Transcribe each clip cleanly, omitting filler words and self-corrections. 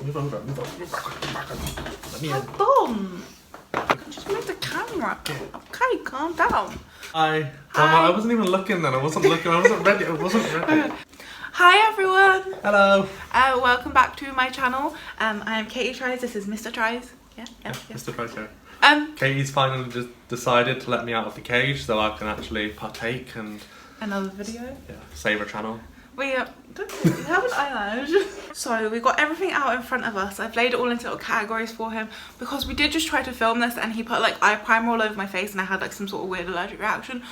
Move over. Let me in. Done. Just move the camera. Okay, calm down. Hi. I wasn't even looking then. I wasn't looking. I wasn't ready. Hi everyone. Hello. Welcome back to my channel. I am Katie Tries. This is Mr. Tries. Yeah. Mr. Tries here. Katie's finally just decided to let me out of the cage so I can actually partake and another video. Yeah, save her channel. We have an eyeliner. So we got everything out in front of us. I've laid it all into little categories for him because we did just try to film this and he put like eye primer all over my face and I had like some sort of weird allergic reaction.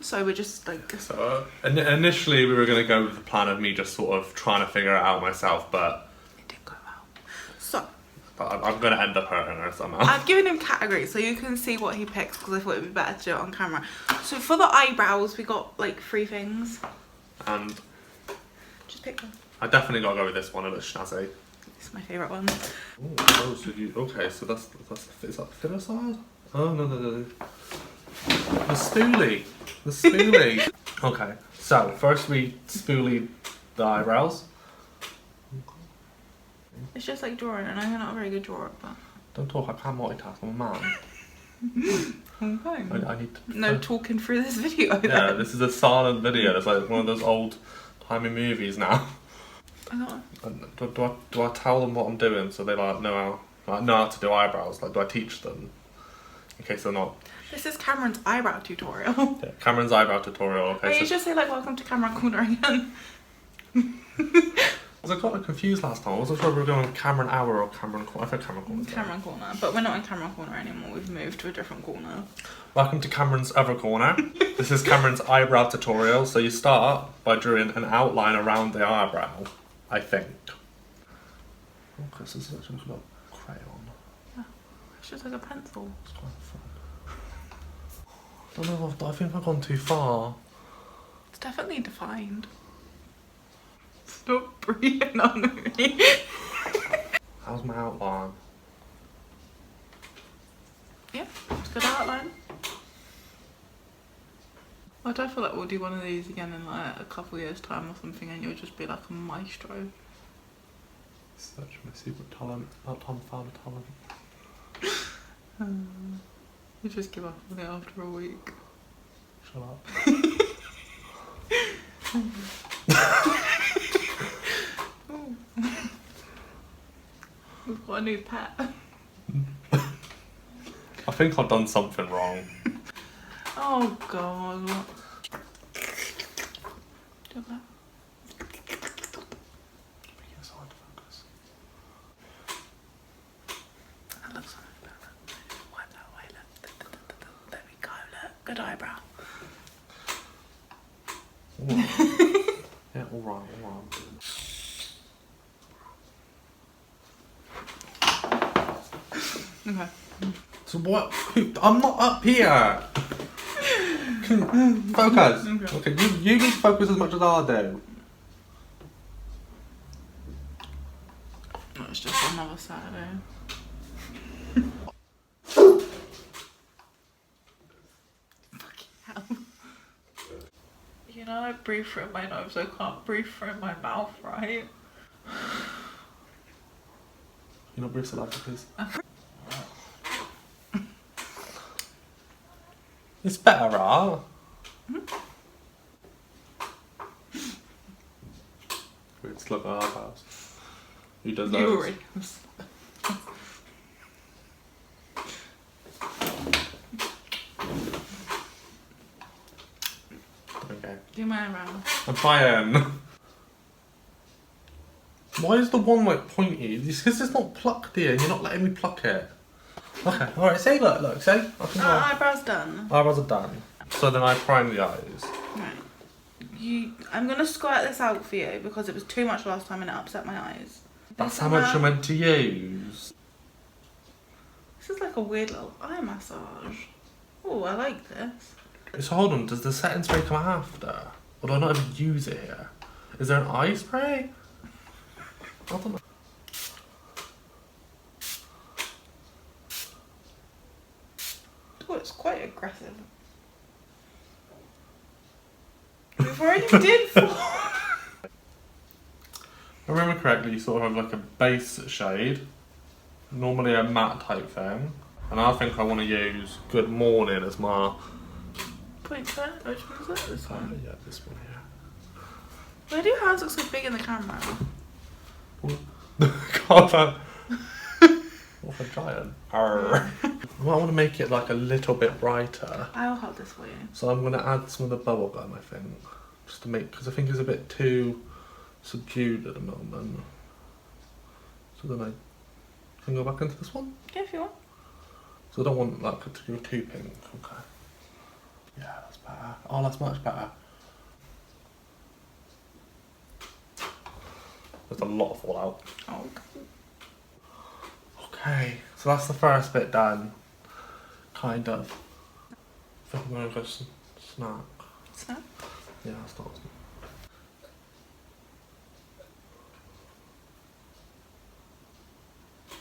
So we're just like... So initially we were going to go with the plan of me just sort of trying to figure it out myself, but... it didn't go well. So... but I'm going to end up hurting her somehow. I've given him categories so you can see what he picks because I thought it would be better to do it on camera. So for the eyebrows we got like 3 things. And... just pick one. I definitely got to go with this one, it looks snazzy. It's my favourite one. Oh, so you... okay, so that's is that the thinner side? Oh, no. The spoolie. The spoolie. Okay, so first we spoolie the eyebrows. It's just like drawing, and I'm not a very good drawer, but... don't talk, I can't multitask, I'm a man. Okay. I need to... no talking through this video then. Yeah, this is a silent video, it's like one of those old timey movies now. Do I tell them what I'm doing so they like know how to do eyebrows? Like, do I teach them in case they're not? This is Cameron's eyebrow tutorial. Yeah, Cameron's eyebrow tutorial. Okay. Wait, you should say like welcome to Cameron Corner again. I got confused last time. I wasn't sure if we were going with Cameron Hour or Cameron Corner. I think Cameron Corner. Cameron Corner, but we're not in Cameron Corner anymore. We've moved to a different corner. Welcome to Cameron's other corner. This is Cameron's eyebrow tutorial. So you start by drawing an outline around the eyebrow, I think. Oh, Chris, this is actually got a crayon. Yeah, it's just like a pencil. It's quite fun. I don't know, I think I've gone too far. It's definitely defined. Stop breathing on me. How's my outline? Yeah, it's a good outline. I don't feel like we'll do one of these again in like a couple years time or something and you'll just be like a maestro. Such my secret talent, not unfound talent. You just give up on it after a week. Shut up. We've got a new pet. I think I've done something wrong. Oh god. Do that. It's hard to focus. That looks so much better. Wipe that away, look. There we go, look. Good eyebrow. Yeah, alright. Okay. So what? I'm not up here! Focus! Okay, you need to focus as much as I do. No, it's just another Saturday. Fucking hell. You know I breathe through my nose, I can't breathe through my mouth, right? You not breathe saliva, please. It's better, right? Let's look at our house. Who does those? You already. Okay. Do my eyebrow. I'm trying. Why is the one like pointy? Because it's not plucked here and you're not letting me pluck it. Okay, alright, see, look, see? I can go. Eyebrows done. Eyebrows are done. So then I prime the eyes. Right. I'm gonna squirt this out for you because it was too much last time and it upset my eyes. That's how much you're meant to use. This is like a weird little eye massage. Oh, I like this. So hold on, does the setting spray come after? Or do I not even use it here? Is there an eye spray? I don't know. Oh, it's quite aggressive. We've already did 4. I remember correctly, you sort of have like a base shade, normally a matte type thing, and I think I want to use Good Morning as my... Point there? Which one is it? This one? Yeah, this one here. Why do your hands look so big in the camera? God, what a giant. Well, I want to make it like a little bit brighter. I'll hold this for you. So I'm going to add some of the bubble gum, I think. Just to make, because I think it's a bit too subdued at the moment. So then I can go back into this one? Yeah, if you want. So I don't want like it to go too pink. Okay. Yeah, that's better. Oh, that's much better. There's a lot of fallout. Oh, okay, so that's the first bit done. Kind of. I think I'm going to go snack. Snack? Yeah, I'll start with snack.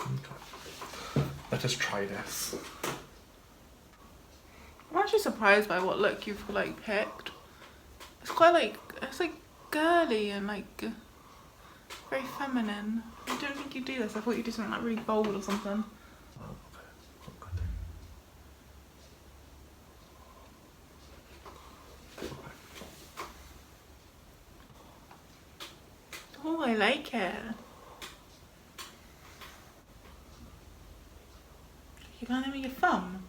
Okay. Let us try this. I'm actually surprised by what look you've like picked. It's quite like, it's like girly and like very feminine. I don't think you do this. I thought you'd do something like really bold or something. Oh, I like it. You're going in with your thumb?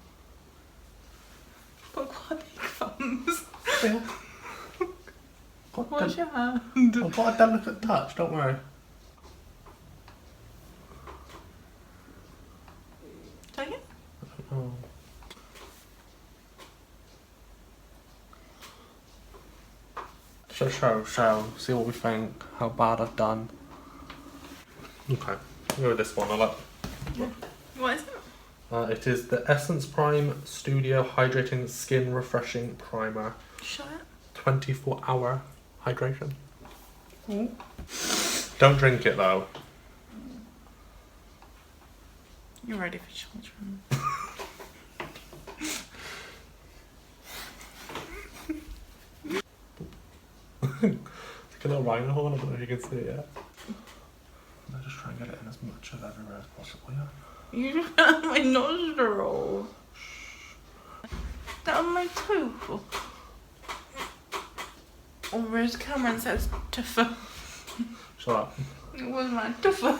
Got quite big thumbs. Yeah. What's your hand? I've got a delicate touch, don't worry. Take it? Oh. So, see what we think, how bad I've done. Okay, I'll go with this one. I like. What is it? It is the Essence Prime Studio Hydrating Skin Refreshing Primer. Shut it. 24-hour hydration. Oh. Don't drink it though. You're ready for children. It's like a little rhino horn, I don't know if you can see it yet. I'll just try and get it in as much of everywhere as possible, yeah? You just got my nostril. That on my tooth. Or as Cameron says, tuffer. Shut up. It was my tuffer.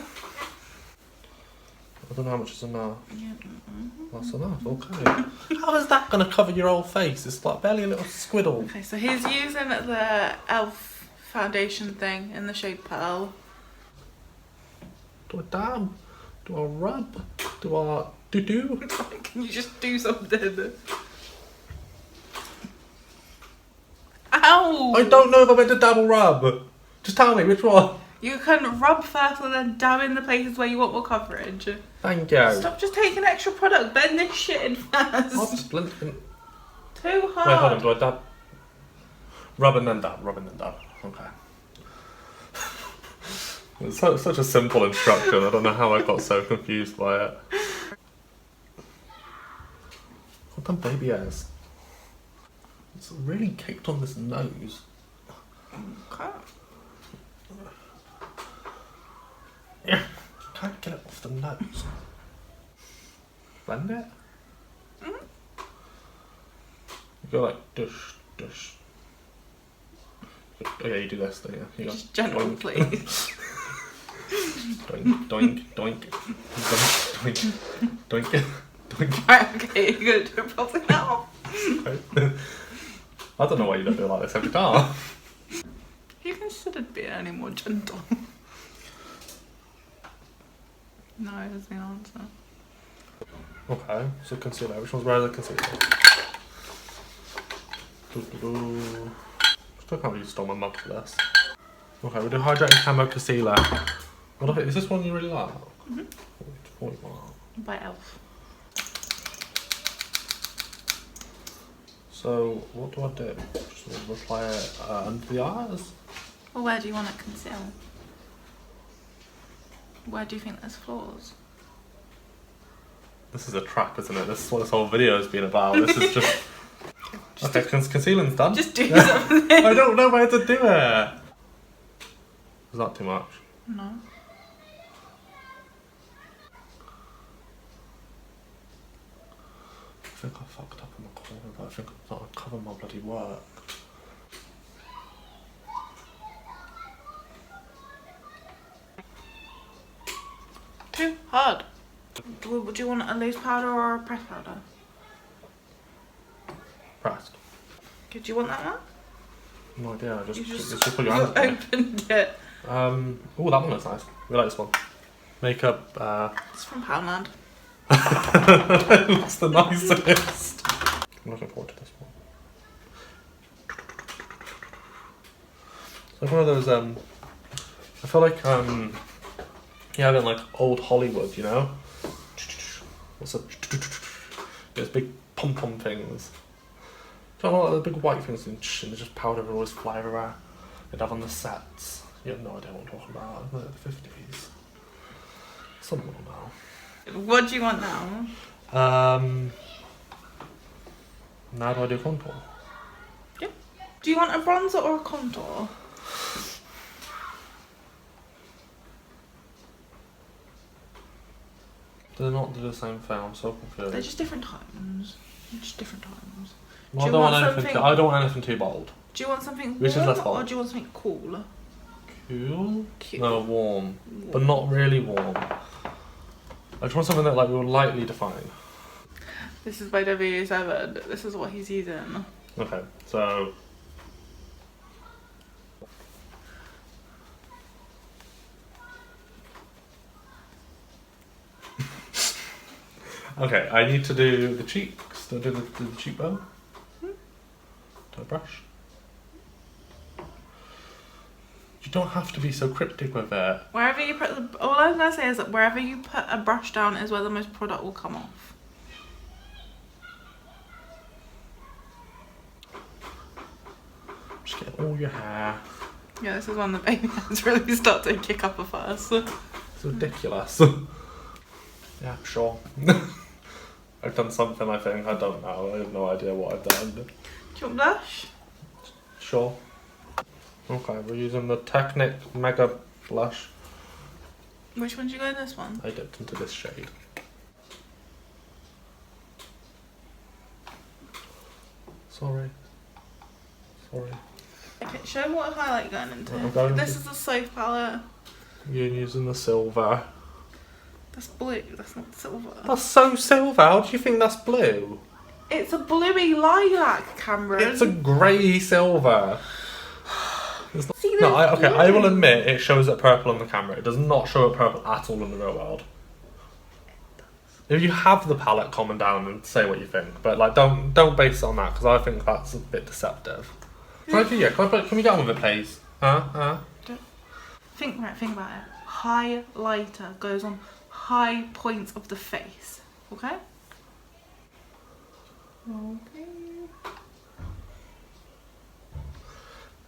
I don't know how much is enough. Yeah. That's enough, okay. How is that going to cover your whole face? It's like barely a little squiddle. Okay, so he's using the e.l.f. foundation thing in the shade Pearl. Do I dab? Do I rub? Do I do? Can you just do something? Ow! I don't know if I meant to dab or rub. Just tell me which one. You can rub first and then dab in the places where you want more coverage. Thank you. Stop just taking extra product. Blend this shit in first. I'll just blend it in. Too hard. Wait, hold on. Do I dab? Rub and then dab. Rub and then dab. Okay. It's such a simple instruction. I don't know how I got so confused by it. What them baby hairs? It's really caked on this nose. Okay. Yeah. Can't get it off the nose. Blend it. You go like dush, dush. Oh yeah, you do this, don't you? You Just gentle, please. Doink, doink, doink, doink, doink, doink, doink. Right, okay, you're gonna do it properly now. I don't know why you don't do it like this every time. You considered being any more gentle. No is the answer. Okay, so concealer. Which one's where the concealer? Still can't believe you stole my mug for this. Okay, we'll do hydrating camo concealer. What of it? Is this one you really like? 41. By e.l.f. So what do I do? Just apply it under the eyes? Well, where do you want it concealed? Where do you think there's flaws? This is a trap, isn't it? This is what this whole video has been about. This is just... okay, concealing's done. Just do something. I don't know where to do it. Is that too much? No. I think I fucked up in the corner, but I think I'm not gonna cover my bloody work. Too hard. Do you want a loose powder or a pressed powder? Pressed. Do you want that one? No idea, You just put your hands on it. opened it. Oh, that one looks nice. We like this one. Makeup, It's from Poundland. it looks the nicest. I'm looking forward to this one. It's like one of those, I feel like, you have in like old Hollywood, you know? What's those big pom-pom things. Do you know, like the big white things and just powder would always fly everywhere. They'd have on the sets. You have no idea what I'm talking about. Like the 50s. Someone will know. What do you want now? Now do I do contour? Yeah. Do you want a bronzer or a contour? They're not the same thing, I'm so confused. They're just different times. Just different times. Well, I don't want anything too bold. Do you want something Which is warm less bold? or do you want something cool? Cool? Cute. No, warm. But not really warm. I just want something that like will lightly define. This is by W7. This is what he's using. Okay, so... okay, I need to do the cheeks. Do I do the cheekbone? Do I brush? You don't have to be so cryptic with it. Wherever you put the... All I'm going to say is that wherever you put a brush down is where the most product will come off. Just get all your hair. Yeah, this is when the baby hairs really start to kick up a fuss. It's ridiculous. Yeah, sure. I've done something, I think. I don't know. I have no idea what I've done. Do you want blush? Sure. Okay, we're using the Technic Mega Blush. Which one do you go in this one? I dipped into this shade. Sorry. Okay, show me what highlight you're going into. I'm going this into- is the Soap palette. You're using the silver. That's blue, that's not silver. That's so silver. How do you think that's blue? It's a bluey lilac, Cameron. It's a grey silver. It's not, See, no, there's okay, I will blue. admit it shows it purple on the camera. It does not show it purple at all in the real world. If you have the palette, comment down and say what you think. But like, don't base it on that because I think that's a bit deceptive. Can I do? Yeah, can we get on with it, please? Think about it. Highlighter goes on high points of the face. Okay? Okay.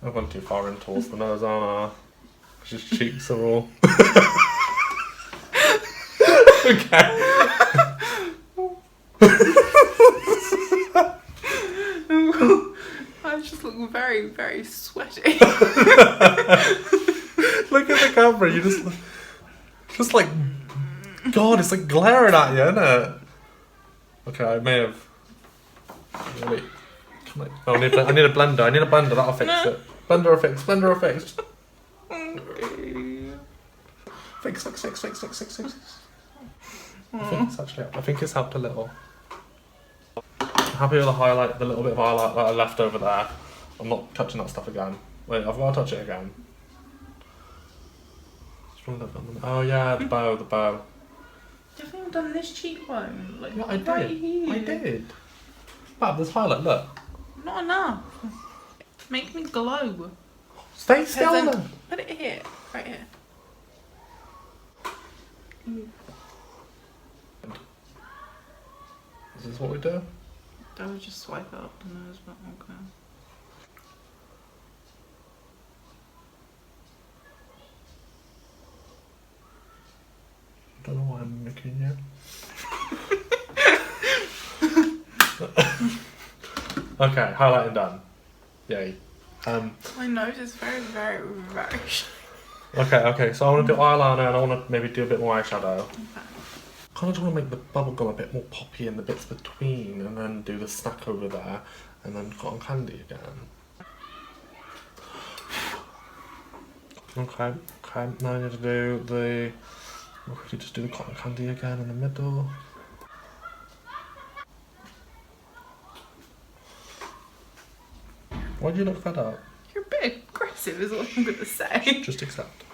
I've gone too far in towards the nose, aren't I? Because his cheeks are all... okay. I just look very, very sweaty. Look at the camera, you just like... God, it's like glaring at you, isn't it? Okay, I may have... Wait. Oh, I need a blender. I need a blender. That'll fix it. Blender or fix. Fix. I think it's helped a little. I'm happy with the highlight, the little bit of highlight that I left over there. I'm not touching that stuff again. Wait, I've got to touch it again. Oh yeah, the bow. Definitely have done this cheekbone. Like, Yeah, I did. right here. I did. Fab, there's highlight, look. Not enough. Make me glow. Stay still Then then. put it here. Right here. Is this what we do? I would just swipe it up the nose, but okay. I don't know why I'm mimicking you. Okay, highlighting done. Yay. My nose is very, very, very Okay, so I want to do eyeliner and I want to maybe do a bit more eyeshadow. Okay. Kind of just want to make the bubblegum a bit more poppy in the bits between and then do the snack over there and then cotton candy again. Okay, now I need to do the... We'll quickly just do the cotton candy again in the middle. Why do you look fed up? You're a bit aggressive is what I'm going to say. Just accept.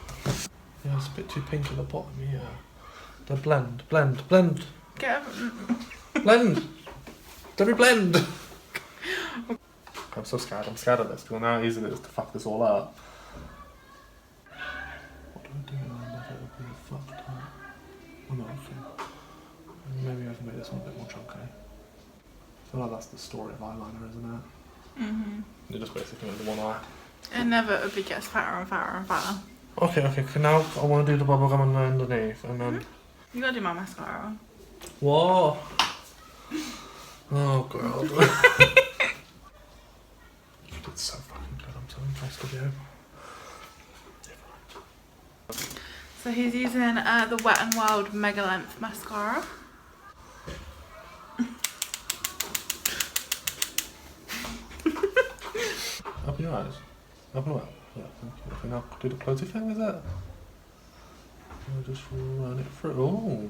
Yeah, it's a bit too pink at the bottom, yeah. The blend. Get Blend! Don't blend! I'm so scared. I'm scared of this because I know how easy it is to fuck this all up. What do I do now that it will be fucked up? Oh no, okay. Maybe I can make this one a bit more chunky. I feel like that's the story of eyeliner, isn't it? Mm-hmm. You just basically make the one eye. It inevitably gets fatter and fatter and fatter. Okay, now I want to do the bubblegum underneath and then... You gotta do my mascara. Whoa! Oh god. You did so fucking good, I'm so impressed with you. So he's using the Wet n Wild Mega Length Mascara. Open your eyes. Open them up. Yeah, thank you. Okay, now do the closey thing, is it? I'll just run it through. Oh.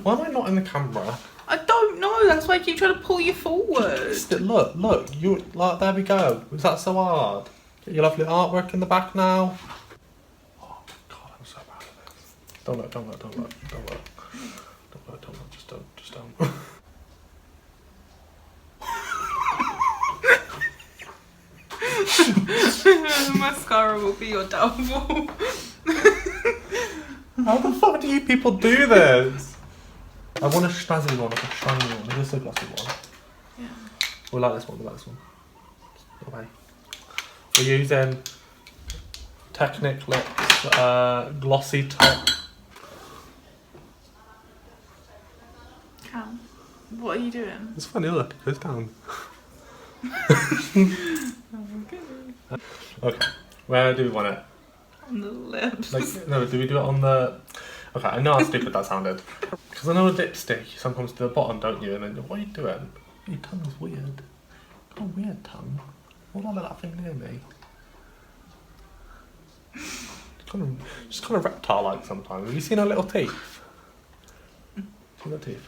Why am I not in the camera? I don't know, that's why I keep trying to pull you forward. Look, you like there we go. Was that so hard? Get your lovely artwork in the back now. Oh my god, I'm so bad at this. Don't look, just don't. The mascara will be your downfall. How the fuck do you people do this? I want a snazzy one, like a shiny one. Is this a glossy one? Yeah. We like this one, Okay. We're using Technic Lips Glossy Top. Cam, what are you doing? It's funny, look, it goes down. Okay, where do we want it? On the lips. Like, no, do we do it on the... Okay, I know how stupid that sounded. Because I know with lipstick, you sometimes do the bottom, don't you? And then, what are you doing? Your tongue's weird. Got a weird tongue. What do I let that thing near me? Just kind of reptile-like sometimes. Have you seen her little teeth? See her teeth?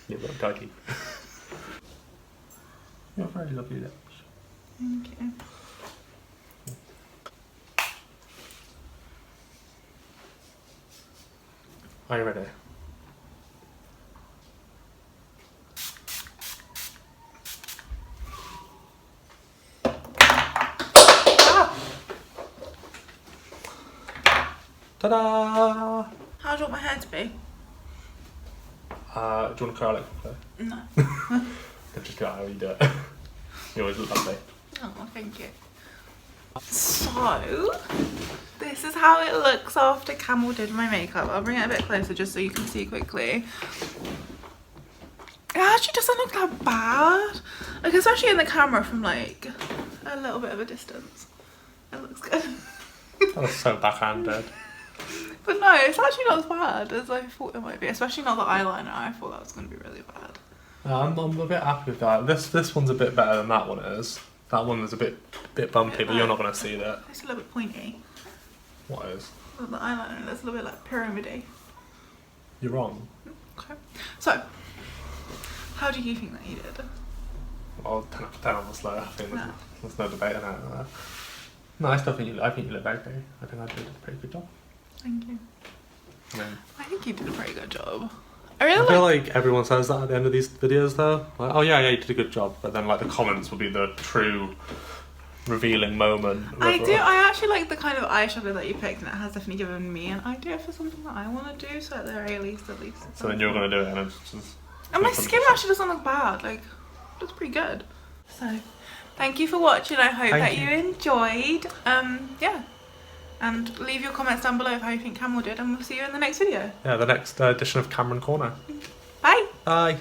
You're a dodgy. You have very lovely lips. Thank you. Are you ready? Ta-da! How do you want my hair to be? Do you want to curl it quickly? No. Then just do it how you do it. You always look lovely. Oh, thank you. So, this is how it looks after Camel did my makeup. I'll bring it a bit closer just so you can see quickly. It actually doesn't look that bad. Like, especially in the camera from like a little bit of a distance. It looks good. That was so backhanded. But no, it's actually not as bad as I thought it might be. Especially not the eyeliner. I thought that was going to be really bad. I'm a bit happy with that. This one's a bit better than that one is. That one is a bit bumpy, but you're not going to see that. It's a little bit pointy. What is? Well, the eyeliner looks a little bit like pyramid-y. You're wrong. Okay. So, how do you think that you did? Well, 10 out of 10 on the slow. I think there's no debate on that. No, I think you look very pretty. I think I did a pretty good job. Thank you. I think you did a pretty good job. I feel like everyone says that at the end of these videos though. Like, oh yeah, you did a good job. But then like the comments will be the true revealing moment. I I actually like the kind of eyeshadow that you picked, and it has definitely given me an idea for something that I want to do, so at the very least. So then you're going to do it and it's just... And my skin actually doesn't look bad, like, it looks pretty good. So, thank you for watching, I hope that you enjoyed. Yeah. And leave your comments down below of how you think Camel did, and we'll see you in the next video. Yeah, the next edition of Cameron Corner. Bye! Bye!